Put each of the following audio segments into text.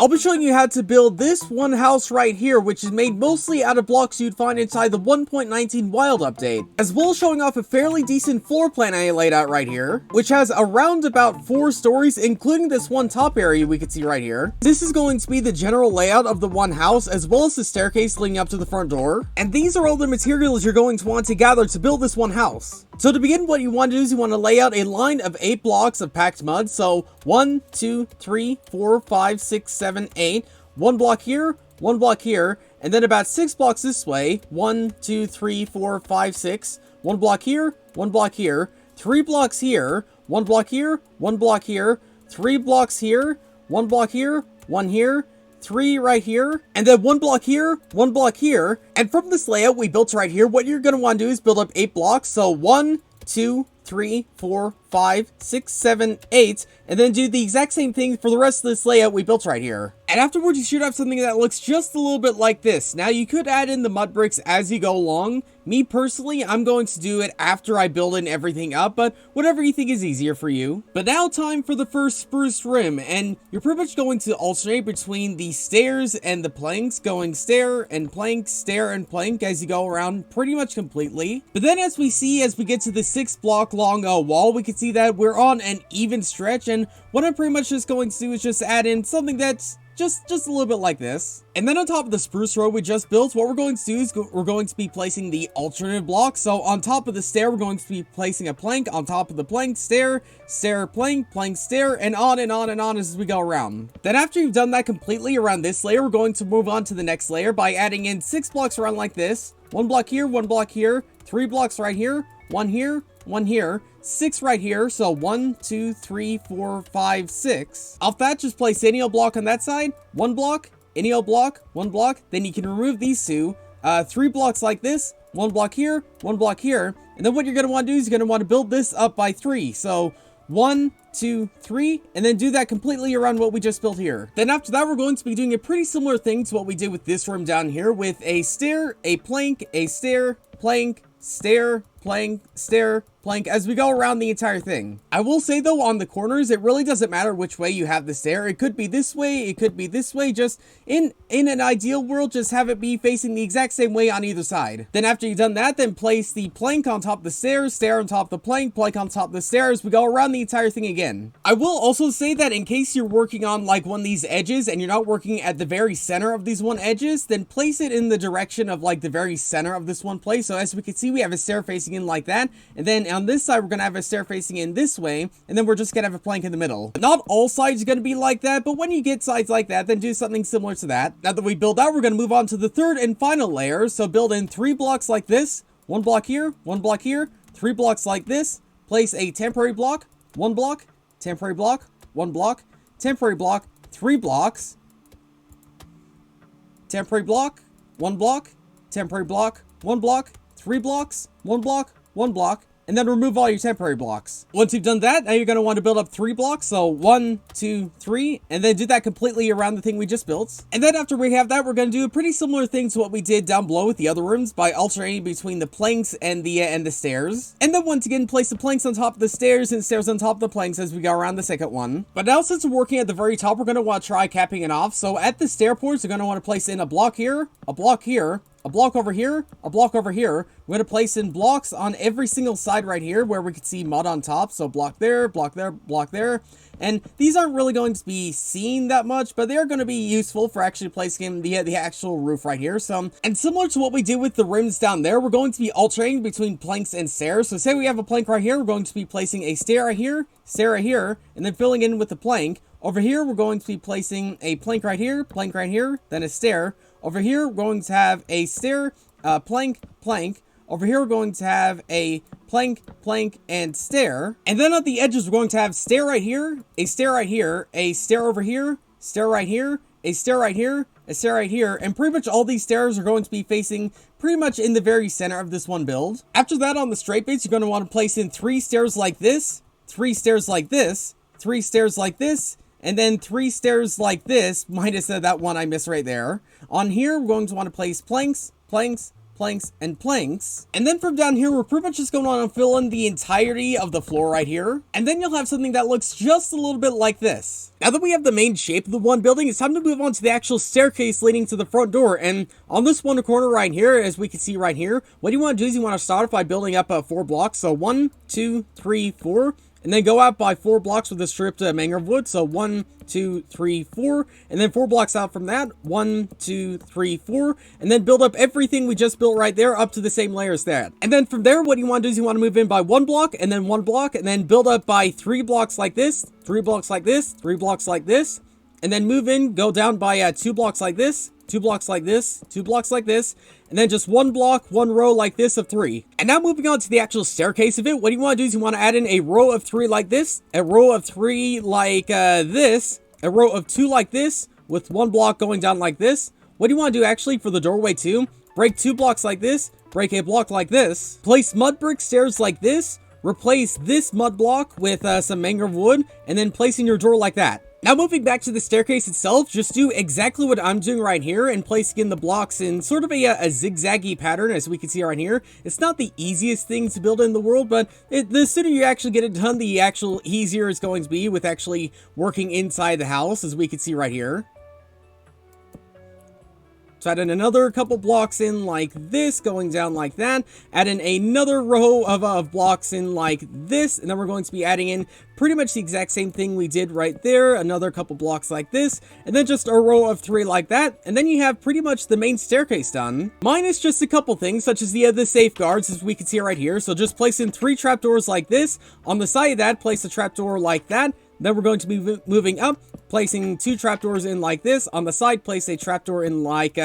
I'll be showing you how to build this one house right here, which is made mostly out of blocks you'd find inside the 1.19 Wild update, as well as showing off a fairly decent floor plan I laid out right here, which has around about 4 stories, including this one top area we can see right here. This is going to be the general layout of the one house, as well as the staircase leading up to the front door, and these are all the materials you're going to want to gather to build this one house. So to begin, what you want to do is you want to lay out a line of 8 blocks of packed mud. So 1, 2, 3, 4, 5, 6, 7, 8. 1 block here, 1 block here, and then about 6 blocks this way. 1, 2, 3, 4, 5, 6. 1 block here, 1 block here. 3 blocks here, 1 block here, 1 block here. 3 blocks here, 1 block here, 1 here. 3 right here, and then 1 block here, 1 block here. And from this layout we built right here, what you're going to want to do is build up 8 blocks. So 1, 2, 3, 4, 5, 6, 7, 8, and then do the exact same thing for the rest of this layout we built right here. And afterwards you should have something that looks just a little bit like this. Now you could add in the mud bricks as you go along. Me personally, I'm going to do it after I build in everything up, but whatever you think is easier for you. But now time for the first spruce rim, and you're pretty much going to alternate between the stairs and the planks, going stair and plank as you go around pretty much completely. But then as we get to the 6 block long wall, we can see that we're on an even stretch, and what I'm pretty much just going to do is just add in something that's just a little bit like this. And then on top of the spruce row we just built, what we're going to do is we're going to be placing the alternative block. So on top of the stair, we're going to be placing a plank. On top of the plank, stair, stair, plank, plank, stair, and on and on and on as we go around. Then after you've done that completely around this layer, we're going to move on to the next layer by adding in 6 blocks around like this. 1 block here, 1 block here, 3 blocks right here, 1 here, 1 here, 6 right here. So 1, 2, 3, 4, 5, 6. Off that, just place any old block on that side. 1 block, any old block, 1 block. Then you can remove these 2. 3 blocks like this. 1 block here, 1 block here. And then what you're going to want to do is you're going to want to build this up by 3. So 1, 2, 3, and then do that completely around what we just built here. Then after that, we're going to be doing a pretty similar thing to what we did with this room down here, with a stair, a plank, a stair, plank, stair, plank, stair, plank, as we go around the entire thing. I will say though, on the corners, it really doesn't matter which way you have the stair. It could be this way, it could be this way. Just in an ideal world, just have it be facing the exact same way on either side. Then after you've done that, then place the plank on top of the stairs, stair on top of the plank on top of the stairs. We go around the entire thing again. I will also say that in case you're working on like one of these edges and you're not working at the very center of these one edges, then place it in the direction of like the very center of this one place. So as we can see, we have a stair facing in like that, and then on this side we're gonna have a stair facing in this way, and then we're just gonna have a plank in the middle. Not all sides are gonna be like that, but when you get sides like that, then do something similar to that. Now that we build out, we're gonna move on to the third and final layer. So build in 3 blocks like this, 1 block here, 1 block here, 3 blocks like this. Place a temporary block, 1 block, temporary block, 1 block, temporary block, 3 blocks, temporary block, 1 block, temporary block, 1 block, 3 blocks, 1 block, 1 block, and then remove all your temporary blocks. Once you've done that, now you're going to want to build up 3 blocks. So 1, 2, 3, and then do that completely around the thing we just built. And then after we have that, we're going to do a pretty similar thing to what we did down below with the other rooms by alternating between the planks and the stairs. And then once again, place the planks on top of the stairs and stairs on top of the planks as we go around the second one. But now since we're working at the very top, we're going to want to try capping it off. So at the stair ports, you're going to want to place in a block here, a block here, a block over here, a block over here. We're going to place in blocks on every single side right here where we can see mud on top. So block there, block there, block there. And these aren't really going to be seen that much, but they're going to be useful for actually placing the actual roof right here. So, and similar to what we did with the rims down there, we're going to be alternating between planks and stairs. So say we have a plank right here, we're going to be placing a stair right here, and then filling in with the plank. Over here, we're going to be placing a plank right here, then a stair. Over here, we're going to have a stair, plank, plank. Over here, we're going to have a plank, plank, and stair. And then at the edges, we're going to have stair right here, a stair right here, a stair over here, stair right here, a stair right here, a stair right here, and pretty much all these stairs are going to be facing pretty much in the very center of this one build. After that, on the straight base, you're going to want to place in 3 stairs like this, 3 stairs like this, 3 stairs like this, and then 3 stairs like this, minus that one I missed right there. On here, we're going to want to place planks, planks, planks, and planks. And then from down here, we're pretty much just going on and fill in the entirety of the floor right here. And then you'll have something that looks just a little bit like this. Now that we have the main shape of the one building, it's time to move on to the actual staircase leading to the front door. And on this one corner right here, as we can see right here, what you want to do is you want to start by building up 4 blocks. So 1, 2, 3, 4. And then go out by 4 blocks with a stripped mangrove wood. So 1, 2, 3, 4. And then 4 blocks out from that. 1, 2, 3, 4. And then build up everything we just built right there up to the same layer as that. And then from there, what you want to do is you want to move in by 1 block, and then 1 block, and then build up by 3 blocks like this, 3 blocks like this, 3 blocks like this. And then move in, go down by 2 blocks like this, 2 blocks like this, 2 blocks like this, and then just 1 block, 1 row like this of 3. And now moving on to the actual staircase of it, what you want to do is you want to add in a row of 3 like this, a row of 3 like this, a row of 2 like this, with 1 block going down like this. What do you want to do actually for the doorway too? Break 2 blocks like this, break a block like this, place mud brick stairs like this, replace this mud block with some mangrove wood, and then placing your door like that. Now moving back to the staircase itself, just do exactly what I'm doing right here and placing in the blocks in sort of a zigzaggy pattern, as we can see right here. It's not the easiest thing to build in the world, but the sooner you actually get it done, the actual easier it's going to be with actually working inside the house, as we can see right here. So add in another couple blocks in like this, going down like that. Add in another row of blocks in like this. And then we're going to be adding in pretty much the exact same thing we did right there. Another couple blocks like this. And then just a row of 3 like that. And then you have pretty much the main staircase done. Minus just a couple things, such as the safeguards, as we can see right here. So just place in 3 trapdoors like this. On the side of that, place a trapdoor like that. Then we're going to be moving up, placing 2 trapdoors in like this. On the side, place a trapdoor in like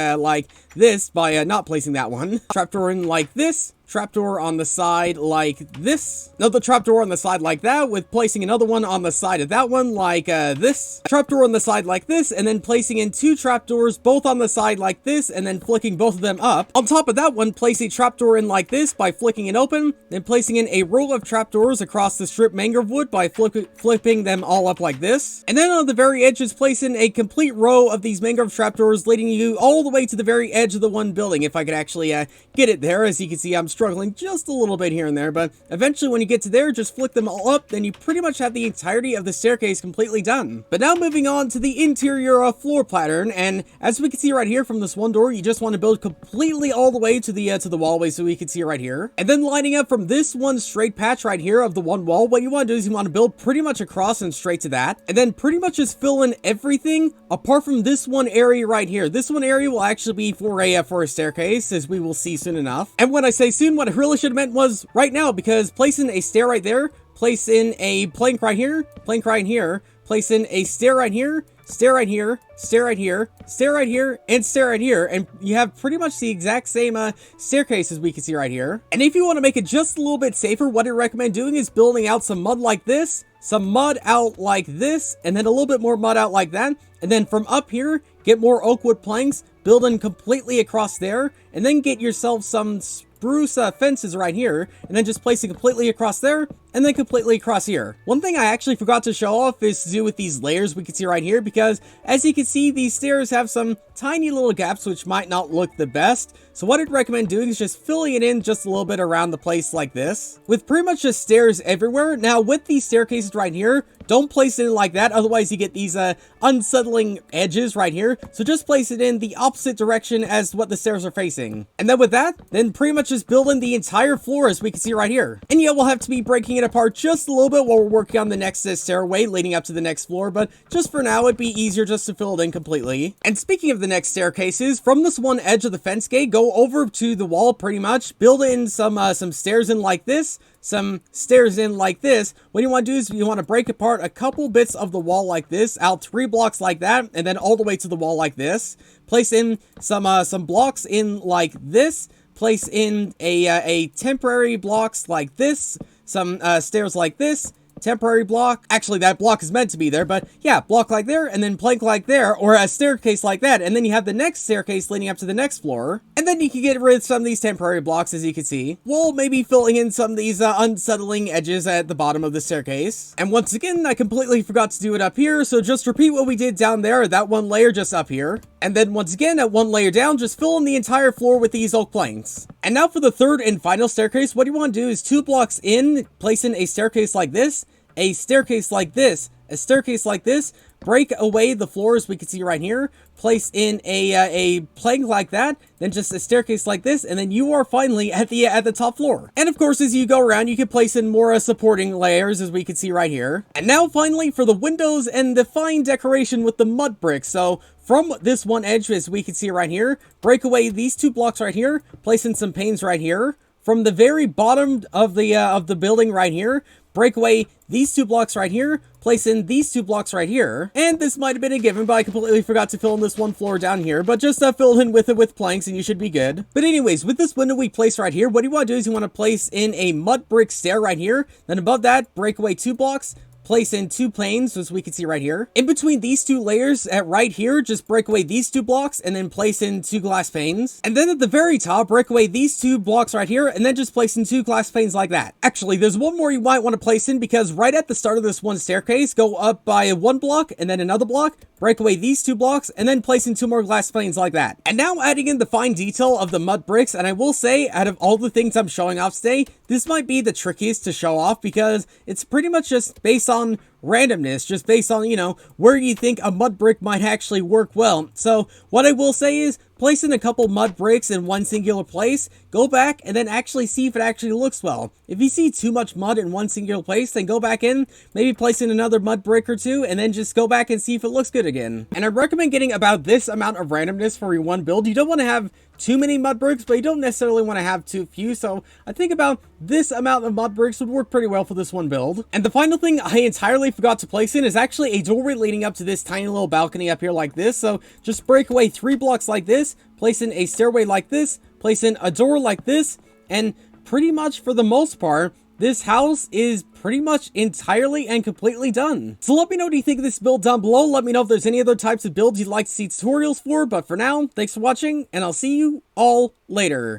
this by not placing that one. Trapdoor in like this. Trapdoor on the side like this. Another trapdoor on the side like that, with placing another one on the side of that one like this. Trapdoor on the side like this, and then placing in 2 trapdoors both on the side like this, and then flicking both of them up. On top of that one, place a trapdoor in like this by flicking it open, then placing in a row of trapdoors across the stripped mangrove wood by flipping them all up like this. And then on the very edges, place in a complete row of these mangrove trapdoors, leading you all the way to the very edge of the one building. If I could actually get it there, as you can see, I'm struggling just a little bit here and there, but eventually when you get to there, just flick them all up, then you pretty much have the entirety of the staircase completely done. But now moving on to the interior floor pattern, and as we can see right here from this one door, you just want to build completely all the way to the wallway, so we can see right here. And then lining up from this one straight patch right here of the one wall, what you want to do is you want to build pretty much across and straight to that, and then pretty much just fill in everything apart from this one area right here. This one area will actually be for a staircase, as we will see soon enough. And when I say soon, what I really should have meant was right now, because placing a stair right there, place in a plank right here, plank right here, place in a stair right here, stair right here, stair right here, stair right here, and stair right here, and you have pretty much the exact same staircase as we can see right here. And if you want to make it just a little bit safer, what I recommend doing is building out some mud like this, some mud out like this, and then a little bit more mud out like that. And then from up here, get more oak wood planks, build in completely across there, and then get yourself some spruce fences right here, and then just place it completely across there, and then completely across here. One thing I actually forgot to show off is to do with these layers we can see right here, because as you can see, these stairs have some tiny little gaps which might not look the best. So what I'd recommend doing is just filling it in just a little bit around the place like this, with pretty much just stairs everywhere. Now with these staircases right here, don't place it in like that, otherwise you get these unsettling edges right here. So just place it in the opposite direction as what the stairs are facing. And then with that, then pretty much just build in the entire floor as we can see right here. And yeah, we'll have to be breaking it apart just a little bit while we're working on the next stairway leading up to the next floor, but just for now, it'd be easier just to fill it in completely. And speaking of the next staircases, from this one edge of the fence gate, go over to the wall pretty much, build in some stairs in like this, some stairs in like this. What you want to do is you want to break apart a couple bits of the wall like this, out 3 blocks like that, and then all the way to the wall like this. Place in some blocks in like this. Place in a temporary blocks like this, some stairs like this, temporary block. Actually, that block is meant to be there, but yeah, block like there, and then plank like there, or a staircase like that, and then you have the next staircase leading up to the next floor, and then you can get rid of some of these temporary blocks, as you can see, while maybe filling in some of these unsettling edges at the bottom of the staircase. And once again, I completely forgot to do it up here, so just repeat what we did down there, that one layer just up here, and then once again, at one layer down, just fill in the entire floor with these oak planks. And now for the third and final staircase, what you want to do is 2 blocks in, place in a staircase like this, a staircase like this, a staircase like this, break away the floors we can see right here, place in a plank like that, then just a staircase like this, and then you are finally at the top floor. And of course, as you go around, you can place in more supporting layers, as we can see right here. And now finally for the windows and the fine decoration with the mud bricks. So from this one edge, as we can see right here, break away these 2 blocks right here, place in some panes right here. From the very bottom of the building right here, break away these 2 blocks right here, place in these 2 blocks right here, and this might have been a given, but I completely forgot to fill in this one floor down here, but just fill in with it with planks and you should be good. But anyways, with this window we place right here, what you want to do is you want to place in a mud brick stair right here, then above that, break away 2 blocks, place in 2 planes, as we can see right here. In between these 2 layers at right here, just break away these 2 blocks and then place in 2 glass panes. And then at the very top, break away these 2 blocks right here and then just place in 2 glass panes like that. Actually, there's one more you might want to place in, because right at the start of this one staircase, go up by 1 block and then another block, break away these 2 blocks, and then place in 2 more glass panes like that. And now adding in the fine detail of the mud bricks, and I will say, out of all the things I'm showing off today, this might be the trickiest to show off, because it's pretty much just based on randomness, just based on, you know, where you think a mud brick might actually work well. So what I will say is, place in a couple mud bricks in one singular place, go back and then actually see if it actually looks well. If you see too much mud in one singular place, then go back in, maybe place in another mud brick or 2, and then just go back and see if it looks good again. And I recommend getting about this amount of randomness for your one build. You don't want to have too many mud bricks, but you don't necessarily want to have too few, so I think about this amount of mud bricks would work pretty well for this one build. And the final thing I entirely forgot to place in is actually a doorway leading up to this tiny little balcony up here like this, so just break away 3 blocks like this, place in a stairway like this, place in a door like this, and pretty much for the most part, this house is pretty much entirely and completely done. So let me know what you think of this build down below. Let me know if there's any other types of builds you'd like to see tutorials for, but for now, thanks for watching, and I'll see you all later.